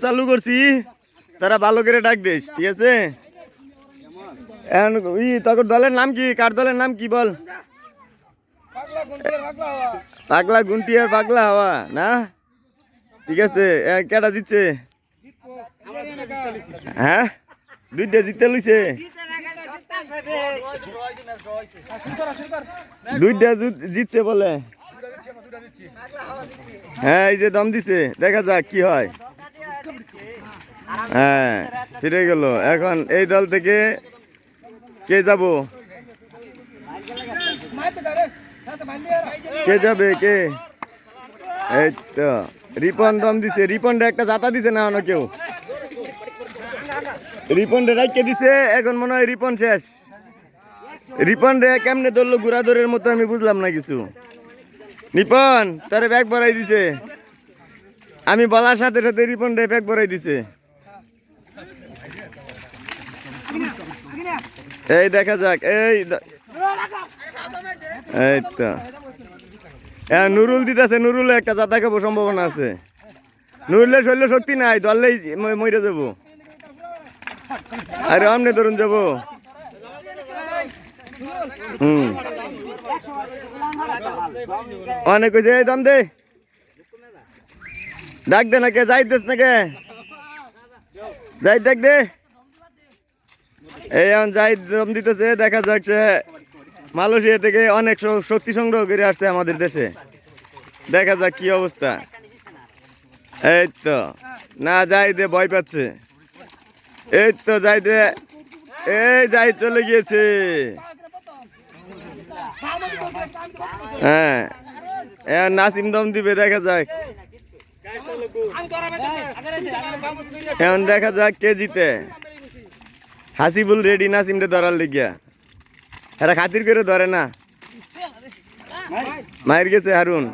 চালু করছি, তারা ভালো করে ডাক দিস, ঠিক আছে? তোর দলের নাম কি? কার দলের নাম কি বল? পাগলা গুন্টি আর পাগলা হাওয়া না? ঠিক আছে, কেটা জিতছে? হ্যাঁ, দুইটা জিততে লইছে। দুইটা জিতছে বলে। হ্যাঁ, এই যে দম দিছে, দেখা যাক কি হয়। হ্যাঁ, ফিরে গেল। এখন এই দল থেকে কে যাব? কে যাবে? কে? এই তো রিপন দম দিছে। রিপন একটা জাতা দিছে না অন্য কেউ? রিপন কে দিছে? এখন মনে হয় রিপন শেষ। রিপন রে কেমনে ধরলো গুড়া দরের মতো, আমি বুঝলাম না কিছু। রিপন তারে ব্যাগ ভরাই দিছে। আমি বলার সাথে সাথে রিপন রে ব্যাগ ভরাই দিছে। এই দেখা যাক। এই তো নুরুল দিতেছে। নুরুলে একটা জাতা খাবো সম্ভাবনা আছে। নুরুলের শৈল্য শক্তি নাই, ধরলেই মরে যাবো। আরে আমনে ধরুন যাবো। অনেক হয়েছে। এই দম দে, ডাক দে না কে? যাই দিস না কে? যাই ডাক দে। এই এখন যাই দম দিতেছে। দেখা যাচ্ছে মালয়েশিয়া থেকে অনেক শক্তি সংগ্রহ করে আসছে আমাদের দেশে। দেখা যাক কি অবস্থা। এই তো না, যাই দে ভয় পাচ্ছে। এই তো যাই দে। এই যাই চলে গিয়েছে। হ্যাঁ, নাসিম দম দিবে, দেখা যাক। এখন দেখা যাক কে জিতে। হাসিবুল রেডি নাসিম রে ধরার লিগিয়া। এরা খাতির করে ধরে না। মায়ের গেছে হারুন।